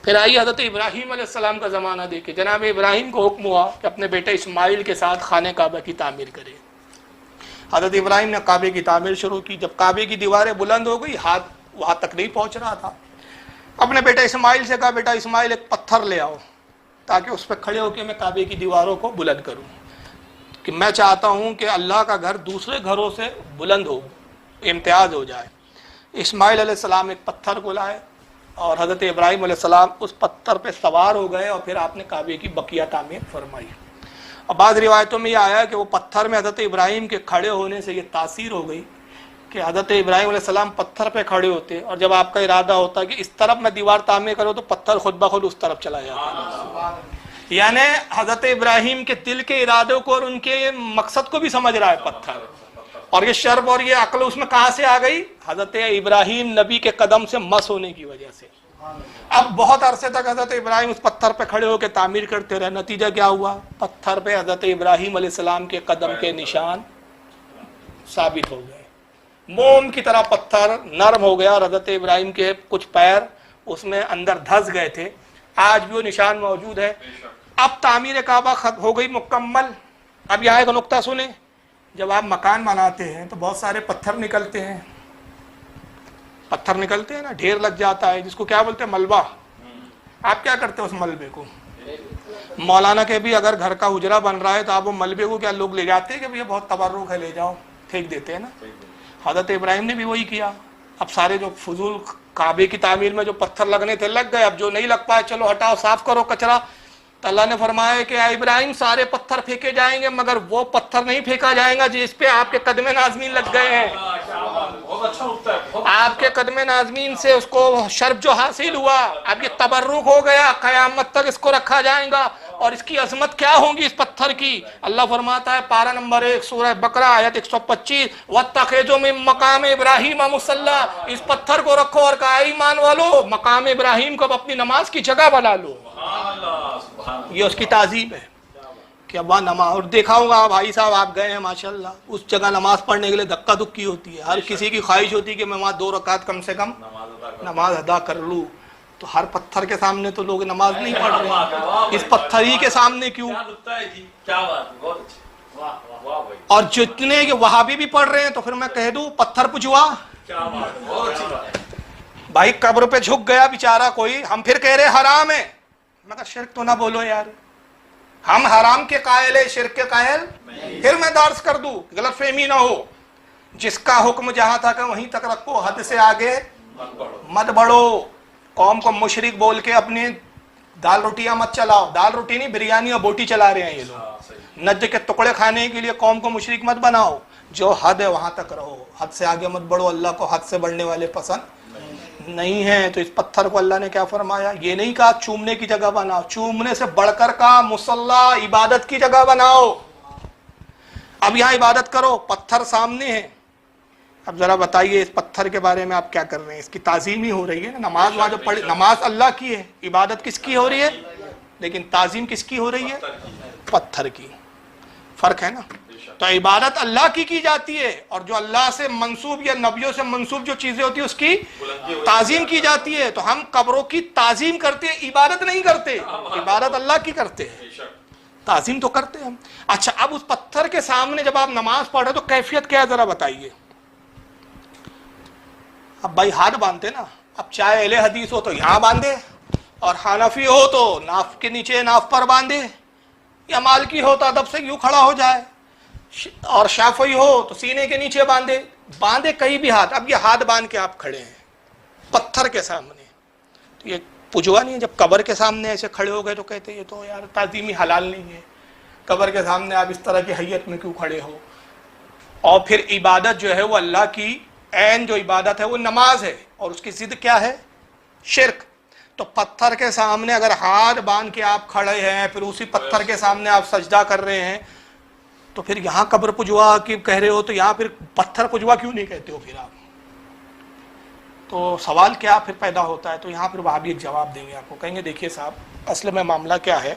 پھر آئیے حضرت ابراہیم علیہ السلام کا زمانہ دیکھیں، جناب ابراہیم کو حکم ہوا کہ اپنے بیٹے اسماعیل کے ساتھ خانہ کعبہ کی تعمیر کرے۔ حضرت ابراہیم نے کعبے کی تعمیر شروع کی۔ جب کعبے کی دیواریں بلند ہو گئی، ہاتھ وہاں تک نہیں پہنچ رہا تھا، اپنے بیٹے اسماعیل سے کہا بیٹا اسماعیل ایک پتھر لے آؤ تاکہ اس پہ کھڑے ہو کے میں کعبے کی دیواروں کو بلند کروں، کہ میں چاہتا ہوں کہ اللہ کا گھر دوسرے گھروں سے بلند ہو، امتیاز ہو جائے۔ اسماعیل علیہ السلام ایک پتھر کو لائے اور حضرت ابراہیم علیہ السلام اس پتھر پہ سوار ہو گئے اور پھر آپ نے کعبے کی بقیہ تعمیر فرمائی۔ اور بعض روایتوں میں یہ آیا کہ وہ پتھر میں حضرت ابراہیم کے کھڑے ہونے سے یہ تاثیر ہو گئی کہ حضرت ابراہیم علیہ السلام پتھر پہ کھڑے ہوتے اور جب آپ کا ارادہ ہوتا کہ اس طرف میں دیوار تعمیر کروں تو پتھر خود بخود اس طرف چلا جاتا۔ یعنی حضرت ابراہیم کے دل کے ارادوں کو اور ان کے مقصد کو بھی سمجھ رہا ہے پتھر، اور یہ شرب اور یہ عقل اس میں کہاں سے آ گئی؟ حضرت ابراہیم نبی کے قدم سے مس ہونے کی وجہ سے۔ اب بہت عرصے تک حضرت ابراہیم اس پتھر پہ کھڑے ہو کے تعمیر کرتے رہے، نتیجہ کیا ہوا؟ پتھر پہ حضرت ابراہیم علیہ السلام کے قدم کے نشان ثابت ہو گئے، موم کی طرح پتھر نرم ہو گیا، اور حضرت ابراہیم کے کچھ پیر اس میں اندر دھس گئے تھے، آج بھی وہ نشان موجود ہے۔ اب تعمیر کعبہ ختم ہو گئی مکمل۔ اب یہاں ایک نقطہ سنیں، جب آپ مکان بناتے ہیں تو بہت سارے پتھر نکلتے ہیں، پتھر نکلتے ہیں نا، ڈھیر لگ جاتا ہے، جس کو کیا بولتے ہیں؟ ملبہ۔ آپ کیا کرتے ہیں اس ملبے کو؟ مولانا کے بھی اگر گھر کا اجرا بن رہا ہے تو آپ وہ ملبے کو کیا لوگ لے جاتے ہیں کہ یہ بہت تبرک ہے، لے جاؤ، پھینک دیتے ہیں نا۔ حضرت ابراہیم نے بھی وہی کیا۔ اب سارے جو فضول کعبے کی تعمیر میں جو پتھر لگنے تھے لگ گئے، اب جو نہیں لگ پائے چلو ہٹاؤ، صاف کرو کچرا۔ تو اللہ نے فرمایا کہ اے ابراہیم سارے پتھر پھینکے جائیں گے مگر وہ پتھر نہیں پھینکا جائے گا جس پہ آپ کے قدم نازمین لگ گئے ہیں۔ آپ کے قدم نازمین سے اس کو شرف جو حاصل ہوا، اب یہ تبرک ہو گیا، قیامت تک اس کو رکھا جائے گا، اور اس کی عظمت کیا ہوگی اس پتھر کی؟ اللہ فرماتا ہے پارہ نمبر 1 سورہ بقرہ آیت 125، وَاتَّخِذُوا مِن مَقَامِ إِبْرَاهِيمَ مُصَلًّى، اس پتھر کو رکھو اور کہا ایمان والو مقام ابراہیم کو اپنی نماز کی جگہ بنا لو۔ یہ اس کی تعظیم ہے کہ اب وہاں نماز، اور دیکھا ہوگا بھائی صاحب آپ گئے ہیں ماشاءاللہ، اس جگہ نماز پڑھنے کے لیے دھکا دھکی ہوتی ہے، ہر کسی کی خواہش ہوتی ہے کہ میں وہاں 2 رکعت کم سے کم نماز ادا کر لوں، تو ہر پتھر کے سامنے تو لوگ نماز نہیں پڑھ رہے، اس پتھر ہی کے سامنے کیوں؟ اور جتنے وہابی بھی پڑھ رہے ہیں تو پھر میں کہہ دوں پتھر پجوا، بھائی قبر پہ جھک گیا بیچارہ کوئی، ہم پھر کہہ رہے حرام ہے، مگر شرک تو نہ بولو یار، ہم حرام کے قائل ہے، شرک کے قائل؟ پھر میں درس کر دوں، غلط فہمی نہ ہو، جس کا حکم جہاں تک ہے وہیں تک رکھو، حد سے آگے مت بڑھو، قوم کو مشرک بول کے اپنی دال روٹیاں مت چلاؤ، دال روٹی نہیں بریانی اور بوٹی چلا رہے ہیں یہ لوگ، نج کے ٹکڑے کھانے کے لیے قوم کو مشرک مت بناؤ، جو حد ہے وہاں تک رہو، حد سے آگے مت بڑھو، اللہ کو حد سے بڑھنے والے پسند نہیں ہیں۔ تو اس پتھر کو اللہ نے کیا فرمایا؟ یہ نہیں کہا چومنے کی جگہ بناؤ، چومنے سے بڑھ کر کا مصلی عبادت کی جگہ بناؤ، اب یہاں عبادت کرو، پتھر سامنے ہے۔ اب ذرا بتائیے اس پتھر کے بارے میں آپ کیا کر رہے ہیں؟ اس کی تعظیم ہی ہو رہی ہے نا، نماز وہاں جو پڑھی، نماز اللہ کی ہے، عبادت کس کی ہو رہی ہے، لیکن تعظیم کس کی ہو رہی ہے؟ پتھر کی۔ فرق ہے نا، تو عبادت اللہ کی جاتی ہے، اور جو اللہ سے منسوب یا نبیوں سے منسوب جو چیزیں ہوتی ہیں اس کی تعظیم کی جاتی ہے۔ تو ہم قبروں کی تعظیم کرتے ہیں، عبادت نہیں کرتے، عبادت اللہ کی کرتے ہیں، تعظیم تو کرتے ہیں ہم۔ اچھا اب اس پتھر کے سامنے جب آپ نماز پڑھ رہے تو کیفیت کیا ہے ذرا بتائیے؟ اب بھائی ہاتھ باندھتے نا، اب چاہے اہل حدیث ہو تو یہاں باندھے، اور حنفی ہو تو ناف کے نیچے ناف پر باندھے، یا مالکی ہو تو ادب سے یوں کھڑا ہو جائے، اور شافعی ہو تو سینے کے نیچے باندھے کہیں بھی ہاتھ۔ اب یہ ہاتھ باندھ کے آپ کھڑے ہیں پتھر کے سامنے، تو یہ پجوا نہیں ہے؟ جب قبر کے سامنے ایسے کھڑے ہو گئے تو کہتے ہیں یہ تو یار تعظیمی حلال نہیں ہے، قبر کے سامنے آپ اس طرح کی حیت میں کیوں کھڑے ہو؟ اور پھر عبادت جو ہے وہ اللہ کی عین جو عبادت ہے وہ نماز ہے، اور اس کی ضد کیا ہے؟ شرک۔ تو پتھر کے سامنے اگر ہاتھ باندھ کے آپ کھڑے ہیں، پھر اسی پتھر کے سامنے آپ سجدہ کر رہے ہیں، تو پھر یہاں قبر پجوا کی کہہ رہے ہو تو یہاں پھر پتھر پجوا کیوں نہیں کہتے ہو پھر آپ؟ تو سوال کیا پھر پیدا ہوتا ہے؟ تو یہاں پھر وہاں بھی ایک جواب دیں گے آپ کو، کہیں گے دیکھیے صاحب اصل میں معاملہ کیا ہے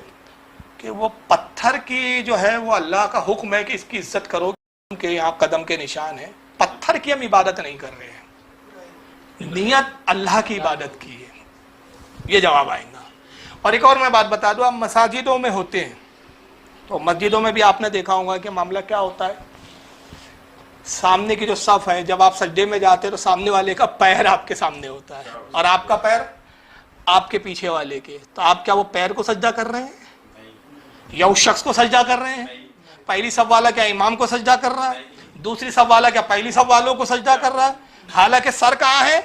کہ وہ پتھر کی جو ہے وہ اللہ کا حکم ہے کہ اس کی عزت کرو، کہ یہاں قدم کے نشان ہے، پتھر کی ہم عبادت نہیں کر رہے ہیں، نیت اللہ کی عبادت کی ہے۔ یہ جواب آئے گا۔ اور ایک اور میں بات بتا دوں، آپ مساجدوں میں ہوتے ہیں تو مسجدوں میں بھی آپ نے دیکھا ہوگا کہ معاملہ کیا ہوتا ہے، سامنے کی جو صف ہے، جب آپ سجدے میں جاتے ہیں تو سامنے والے کا پیر آپ کے سامنے ہوتا ہے اور آپ کا پیر آپ کے پیچھے والے کے، تو آپ کیا وہ پیر کو سجدہ کر رہے ہیں یا اس شخص کو سجدہ کر رہے ہیں؟ پہلی صف والا کیا امام کو سجدہ کر رہا ہے، دوسری صف والا کیا پہلی صف والوں کو سجدہ کر رہا ہے؟ حالانکہ سر کہاں ہے؟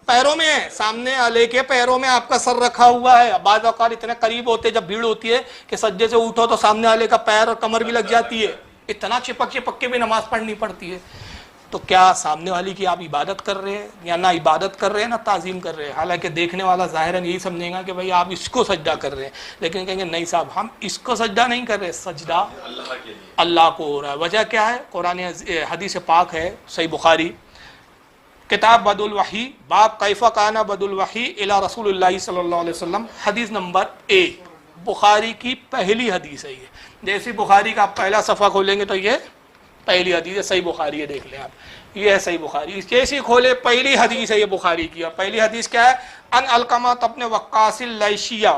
پیروں میں ہے، سامنے والے کے پیروں میں آپ کا سر رکھا ہوا ہے۔ بعض اوقات اتنے قریب ہوتے جب بھیڑ ہوتی ہے کہ سجدے سے اٹھو تو سامنے والے کا پیر اور کمر بھی لگ جاتی ہے، اتنا چپک چپک کے بھی نماز پڑھنی پڑتی ہے۔ تو کیا سامنے والی کی آپ عبادت کر رہے ہیں، یا نہ عبادت کر رہے ہیں نہ تعظیم کر رہے ہیں؟ حالانکہ دیکھنے والا ظاہراً یہی سمجھے گا کہ بھائی آپ اس کو سجدہ کر رہے ہیں، لیکن کہیں گے نہیں صاحب ہم اس کو سجدہ نہیں کر رہے، سجدہ اللہ کو ہو رہا ہے۔ وجہ کیا ہے؟ قرآن حدیث پاک ہے، صحیح بخاری کتاب بدء الوحی، باب کیف کان بدء الوحی الی رسول اللہ صلی اللہ علیہ وسلم، حدیث نمبر 1، بخاری کی پہلی حدیث ہے یہ۔ جیسے بخاری کا آپ پہلا صفحہ کھولیں گے تو یہ پہلی حدیث ہے، صحیح بخاری ہے، دیکھ لیں آپ، یہ ہے صحیح بخاری، جیسے کھولے پہلی حدیث ہے یہ بخاری کی۔ اور پہلی حدیث کیا ہے؟ ان علقمہ ابن وقاص اللیشیہ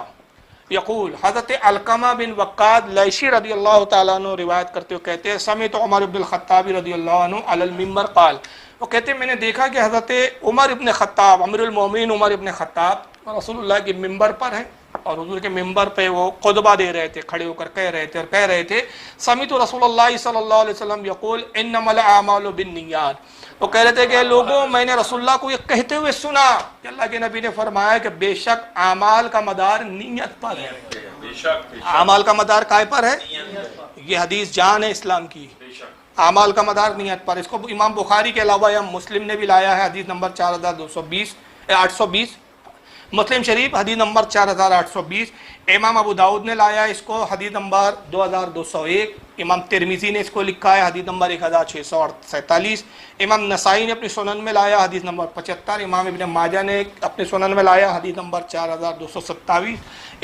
یقول، حضرت علقمہ بن وقاص لیشی رضی اللہ تعالیٰ عنہ روایت کرتے ہوئے کہتے ہیں، سمعت عمر بن الخطاب رضی اللہ عنہ علی المنبر قال، وہ کہتے ہیں میں نے دیکھا کہ حضرت عمر ابن خطاب، امیر المومنین عمر ابن خطاب رسول اللہ کے ممبر پر ہیں اور حضور کے ممبر پہ وہ خطبہ دے رہے تھے، کھڑے ہو کر کہہ رہے تھے سمعت رسول اللہ صلی اللہ علیہ وسلم یقول انما الاعمال بالنیات، وہ کہہ رہے تھے کہ لوگوں میں نے رسول اللہ کو یہ کہتے ہوئے سنا کہ اللہ کے نبی نے فرمایا کہ بے شک اعمال کا مدار نیت پر ہے، اعمال کا مدار کائے پر ہے؟ یہ حدیث جان ہے اسلام کی، اعمال کا مدار نیت پر۔ اس کو امام بخاری کے علاوہ امام مسلم نے بھی لایا ہے، حدیث نمبر 820، مسلم شریف حدیث نمبر 4820، امام ابو داؤد نے لایا ہے اس کو حدیث نمبر 2201، امام ترمذی نے اس کو لکھا ہے حدیث نمبر 1647، امام نسائی نے اپنی سنن میں لایا حدیث نمبر 75، امام ابن ماجہ نے اپنی سنن میں لایا حدیث نمبر 4227،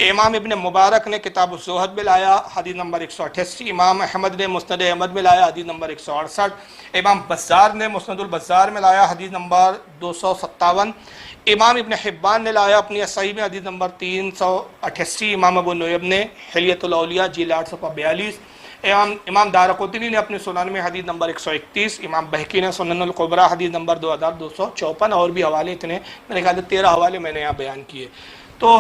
امام ابن مبارک نے کتاب الزہد میں لایا حدیث نمبر 188، امام احمد نے مسند احمد میں لایا حدیث نمبر 168، امام بزار نے مسند البزار میں لایا حدیث نمبر 257، امام ابن حبان نے لایا اپنی صحیح میں حدیث نمبر 388، امام ابو نعیم نے حلیۃ الاولیاء جلد 842، امام دارقطنی نے اپنی سنن میں حدیث نمبر 131، امام بہقی نے سنن الکبریٰ حدیث نمبر 2254، اور بھی حوالے اتنے میرے خیال سے 13 حوالے میں نے یہاں بیان کیے۔ تو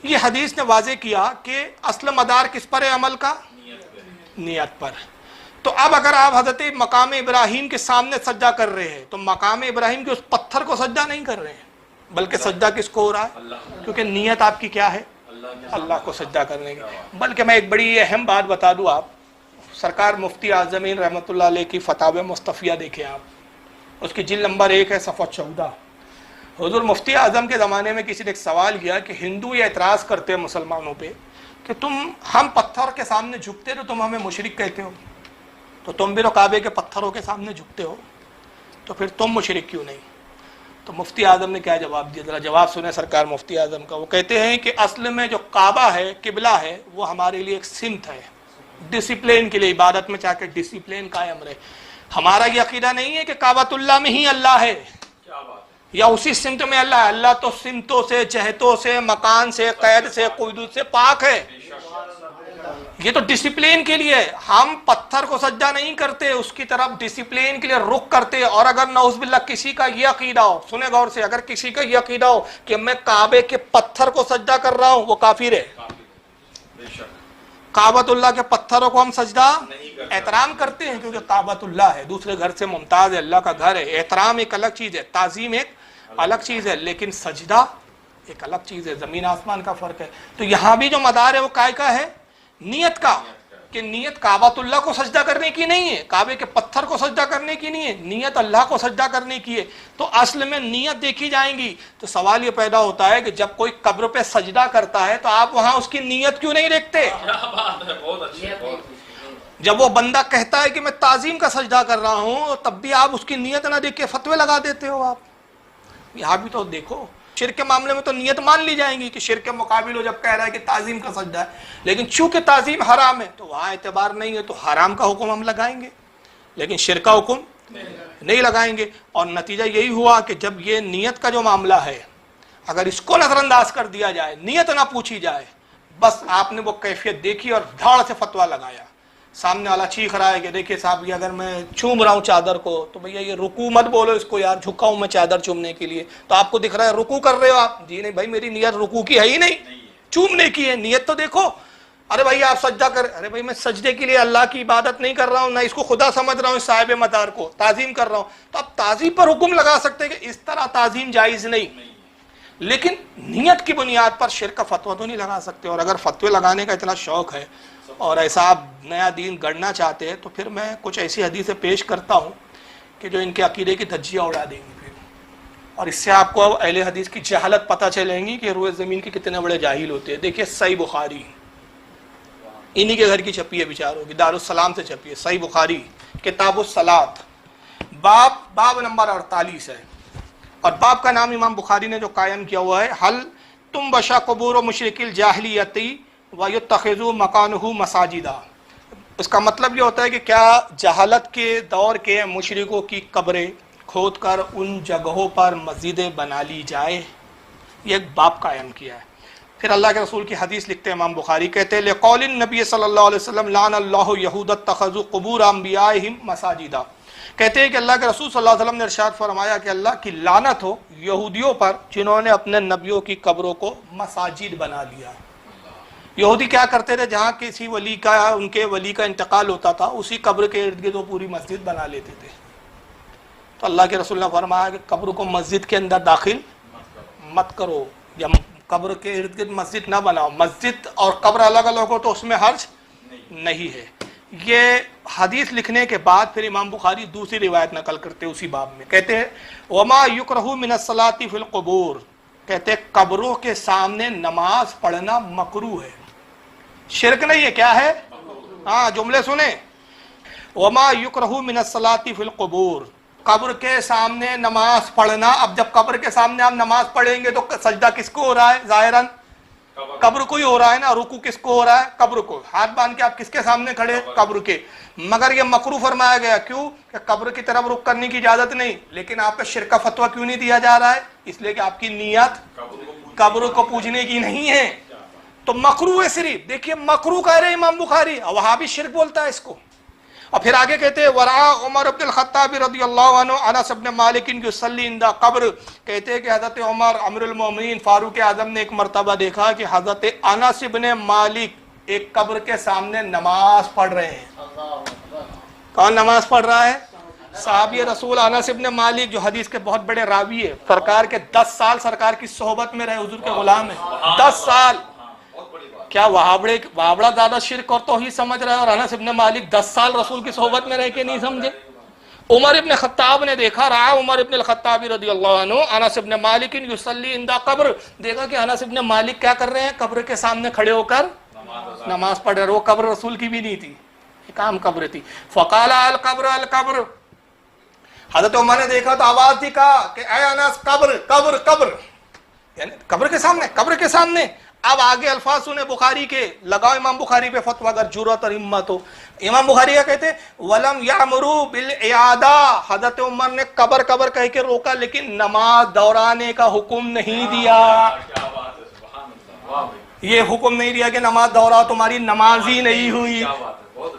یہ حدیث نے واضح کیا کہ اصل مدار کس پر ہے عمل کا؟ نیت پر۔ تو اب اگر آپ حضرت مقام ابراہیم کے سامنے سجدہ کر رہے ہیں تو مقام ابراہیم کے اس پتھر کو سجدہ نہیں کر رہے ہیں، بلکہ سجدہ کس کو ہو رہا ہے؟ کیونکہ نیت آپ کی کیا ہے؟ اللہ کو سجدہ کرنے کی۔ بلکہ میں ایک بڑی اہم بات بتا دوں، آپ سرکار مفتی اعظمین رحمۃ اللہ علیہ کی فتاوی مصطفیہ دیکھیں آپ، اس کی جلد نمبر 1 ہے، صفحہ 14۔ حضور مفتی اعظم کے زمانے میں کسی نے ایک سوال کیا کہ ہندو یہ اعتراض کرتے ہیں مسلمانوں پہ کہ ہم پتھر کے سامنے جھکتے تو تم ہمیں مشرک کہتے ہو، تو تم بھی تو کعبے کے پتھروں کے سامنے جھکتے ہو، تو پھر تم مشرک کیوں نہیں؟ تو مفتی اعظم نے کیا جواب دیا؟ ذرا جواب سنیں سرکار مفتی اعظم کا۔ وہ کہتے ہیں کہ اصل میں جو کعبہ ہے، قبلہ ہے، وہ ہمارے لیے ایک سمت ہے، ڈسپلین کے لیے، عبادت میں چاہ کے ڈسپلین قائم رہے۔ ہمارا یہ عقیدہ نہیں ہے کہ کعبۃ اللہ میں ہی اللہ ہے یا اسی سمت میں اللہ ہے، اللہ تو سمتوں سے، جہتوں سے، مکان سے، قید سے، قیود سے پاک ہے، یہ تو ڈسپلین کے لیے۔ ہم پتھر کو سجدہ نہیں کرتے، اس کی طرف ڈسپلین کے لیے رخ کرتے۔ اور اگر نعوذ باللہ کسی کا یہ عقیدہ ہو، سنیں غور سے، اگر کسی کا یہ عقیدہ ہو کہ میں کعبے کے پتھر کو سجدہ کر رہا ہوں، وہ کافر ہے۔ کعبۃ اللہ کے پتھروں کو ہم سجدہ احترام کرتے ہیں کیونکہ کعبۃ اللہ ہے، دوسرے گھر سے ممتاز ہے، اللہ کا گھر ہے۔ احترام ایک الگ چیز ہے، تعظیم ایک الگ چیز ہے، لیکن سجدہ ایک الگ چیز ہے، زمین آسمان کا فرق ہے۔ تو یہاں بھی جو مدار ہے وہ کائے کا ہے؟ نیت کا، کہ نیت کعبۃ اللہ کو سجدہ کرنے کی نہیں ہے، کعبے کے پتھر کو سجدہ کرنے کی نہیں ہے، نیت اللہ کو سجدہ کرنے کی ہے۔ تو اصل میں نیت دیکھی جائیں گی۔ تو سوال یہ پیدا ہوتا ہے کہ جب کوئی قبر پہ سجدہ کرتا ہے تو آپ وہاں اس کی نیت کیوں نہیں دیکھتے؟ جب وہ بندہ کہتا ہے کہ میں تعظیم کا سجدہ کر رہا ہوں، تب بھی آپ اس کی نیت نہ دیکھ کے فتوے لگا دیتے ہو۔ آپ یہاں بھی تو دیکھو، شرک کے معاملے میں تو نیت مان لی جائیں گی کہ شرک کے مقابل ہو، جب کہہ رہا ہے کہ تعظیم کا سجدہ ہے، لیکن چونکہ تعظیم حرام ہے تو وہاں اعتبار نہیں ہے، تو حرام کا حکم ہم لگائیں گے لیکن شرک کا حکم نہیں لگائیں گے۔ اور نتیجہ یہی ہوا کہ جب یہ نیت کا جو معاملہ ہے، اگر اس کو نظر انداز کر دیا جائے, نیت نہ پوچھی جائے, بس آپ نے وہ کیفیت دیکھی اور دھاڑ سے فتویٰ لگایا, سامنے والا چیخ رہا ہے کہ دیکھیے صاحب یہ اگر میں چوم رہا ہوں چادر کو تو بھیا یہ رکوع مت بولو اس کو, یار جھکا ہوں میں چادر چومنے کے لیے, تو آپ کو دکھ رہا ہے رکوع کر رہے ہو آپ, جی نہیں بھائی میری نیت رکوع کی ہے ہی نہیں, چومنے کی ہے, نیت تو دیکھو. ارے بھائی آپ سجدہ کر, ارے بھائی میں سجدے کے لیے اللہ کی عبادت نہیں کر رہا ہوں, نہ اس کو خدا سمجھ رہا ہوں, صاحب مدار کو تعظیم کر رہا ہوں. تو آپ تعظیم پر حکم لگا سکتے ہیں کہ اس طرح تعظیم جائز نہیں, لیکن نیت کی بنیاد پر شرک کا فتویٰ تو نہیں لگا سکتے. اور اگر فتوے لگانے کا اتنا شوق ہے اور ایسا آپ نیا دین گڑھنا چاہتے ہیں تو پھر میں کچھ ایسی حدیثیں پیش کرتا ہوں کہ جو ان کے عقیدے کی دھجیاں اڑا دیں گی پھر, اور اس سے آپ کو اہل حدیث کی جہالت پتہ چلیں گی کہ روئے زمین کے کتنے بڑے جاہل ہوتے ہیں. دیکھیے صحیح بخاری انہی کے گھر کی چھپی ہے بیچاروں کی, دارالسلام سے چھپی ہے, صحیح بخاری کتاب الصلاۃ, باب نمبر 48 ہے, اور باب کا نام امام بخاری نے جو قائم کیا ہوا ہے, حل تم بشا قبور و مشرک الجاہلیتی وَيُتَّخِذُوا مَكَانُهُ مَسَاجِدًا. اس کا مطلب یہ ہوتا ہے کہ کیا جہالت کے دور کے مشرکوں کی قبریں کھود کر ان جگہوں پر مسجدیں بنا لی جائے, یہ ایک باب قائم کیا ہے. پھر اللہ کے رسول کی حدیث لکھتے ہیں امام بخاری, کہتے ہیں لقول النبی صلی اللہ علیہ وسلم لعن اللہ یہود اتخذوا قبور انبیائہم مساجدا. کہتے ہیں کہ اللہ کے رسول صلی اللہ علیہ وسلم نے ارشاد فرمایا کہ اللہ کی لعنت ہو یہودیوں پر جنہوں نے اپنے نبیوں کی قبروں کو مساجد بنا لیا. یہودی کیا کرتے تھے, جہاں کسی ولی کا ان کے ولی کا انتقال ہوتا تھا اسی قبر کے ارد گرد وہ پوری مسجد بنا لیتے تھے. تو اللہ کے رسول نے فرمایا کہ قبر کو مسجد کے اندر داخل مت کرو, یا قبر کے ارد گرد مسجد نہ بناؤ. مسجد اور قبر الگ الگ ہو تو اس میں حرج نہیں ہے. یہ حدیث لکھنے کے بعد پھر امام بخاری دوسری روایت نقل کرتے اسی باب میں, کہتے ہیں وما یکرہ من الصلاۃ فی القبور, کہتے ہیں قبروں کے سامنے نماز پڑھنا مکروہ ہے, شرک نہیں ہے, کیا ہے, ہاں جملے سنیں, وما یکرہ من الصلاۃ فی القبور, قبر کے سامنے نماز پڑھنا. اب جب قبر کے سامنے آپ نماز پڑھیں گے تو سجدہ کس کو ہو رہا ہے, ظاہراً قبر کو ہی ہو رہا ہے نا, رکوع کس کو ہو رہا ہے, قبر کو. ہاتھ باندھ کے آپ کس کے سامنے کھڑے, قبر کے. مگر یہ مکروہ فرمایا گیا, کیوں کہ قبر کی طرف رخ کرنے کی اجازت نہیں, لیکن آپ کا شرک کا فتویٰ کیوں نہیں دیا جا رہا ہے, اس لیے کہ آپ کی نیت قبر کو پوجنے کی نہیں ہے, تو مکروہ ہے صرف. دیکھیے مکروہ کہہ رہے امام بخاری, وہابی شرک بولتا ہے اس کو. اور پھر آگے کہتے ہیں ورعا عمر بن الخطاب رضی اللہ عنہ انس بن مالک یصلی عند قبر, کہتے ہیں کہ حضرت عمر امیر المومنین فاروق اعظم نے ایک مرتبہ دیکھا کہ حضرت انس بن مالک ایک قبر کے سامنے نماز پڑھ رہے ہیں. کون نماز پڑھ رہا ہے, صحابی رسول انس بن مالک, جو حدیث کے بہت بڑے راوی ہے, سرکار کے 10 سال سرکار کی صحبت میں رہے, حضور کے غلام ہیں 10 سال. کیا وہابڑا زیادہ شرک اور توحید سمجھ رہا ہے, اور انس ابن مالک 10 سال رسول کی صحبت میں رہ کے نہیں سمجھے. عمر ابن خطاب نے دیکھا, رہا عمر ابن الخطاب رضی اللہ عنہ انس ابن مالک یصلی عند قبر, دیکھا کہ انس ابن مالک کیا کر رہے ہیں, قبر کے سامنے کھڑے ہو کر نماز پڑھ رہے. وہ قبر رسول کی بھی نہیں تھی, ایک عام قبر تھی. فقال القبر القبر, حضرت عمر نے دیکھا تو آواز دی, کہا کہ اے انس قبر قبر قبر, یعنی قبر کے سامنے, قبر کے سامنے. اب آگے الفاظ سنے بخاری کے, لگاؤ امام بخاری پہ فتویٰ اگر جرأت اور ہمت ہو. امام بخاری کیا کہتے ہیں ولم یامروا بالاعادہ, حضرت عمر نے قبر قبر کہہ کے روکا لیکن نماز دورانے کا حکم نہیں دیا. یہ حکم نہیں دیا کہ نماز دوراؤ, تمہاری نماز ہی نہیں ہوئی.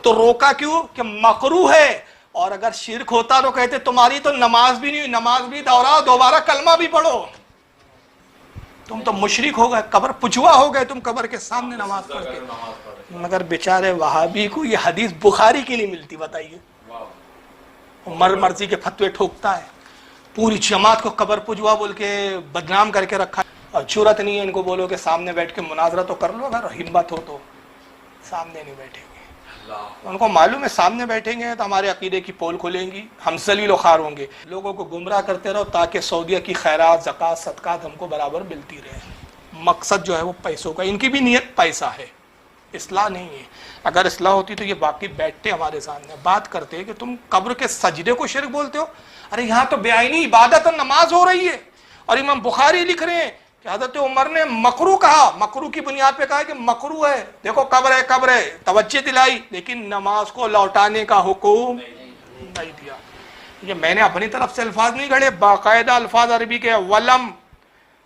تو روکا کیوں کہ مکروہ ہے, اور اگر شرک ہوتا تو کہتے تمہاری تو نماز بھی نہیں ہوئی, نماز بھی دوراؤ, دوبارہ کلمہ بھی پڑھو. تم تو مشرک ہو گئے, قبر پجوا ہو گئے تم قبر کے سامنے نماز پڑھ کے. مگر بیچارے وہابی کو یہ حدیث بخاری کی نہیں ملتی, بتائیے. مرضی کے فتوے ٹھوکتا ہے, پوری جماعت کو قبر پجوا بول کے بدنام کر کے رکھا ہے, اور جرأت نہیں ہے ان کو بولو کہ سامنے بیٹھ کے مناظرہ تو کر لو, اگر ہمت ہو تو سامنے نہیں بیٹھیں گے. ان کو معلوم ہے سامنے بیٹھیں گے تو ہمارے عقیدے کی پول کھلیں گی, ہم ذلیل و خوار ہوں گے. لوگوں کو گمراہ کرتے رہو تاکہ سعودیہ کی خیرات زکوٰۃ صدقات ہم کو برابر ملتی رہے. مقصد جو ہے وہ پیسوں کا, ان کی بھی نیت پیسہ ہے, اصلاح نہیں ہے. اگر اصلاح ہوتی تو یہ باقی بیٹھتے ہمارے سامنے بات کرتے کہ تم قبر کے سجدے کو شرک بولتے ہو. ارے یہاں تو بے آئینی عبادت اور نماز ہو رہی ہے, اور امام بخاری لکھ رہے ہیں کہ حضرت عمر نے مکروہ کہا, مکروہ کی بنیاد پہ کہا کہ مکروہ ہے, دیکھو قبر ہے قبر ہے, توجہ دلائی, لیکن نماز کو لوٹانے کا حکم نہیں دیا. یہ میں نے اپنی طرف سے الفاظ نہیں گھڑے, باقاعدہ الفاظ عربی کے ولم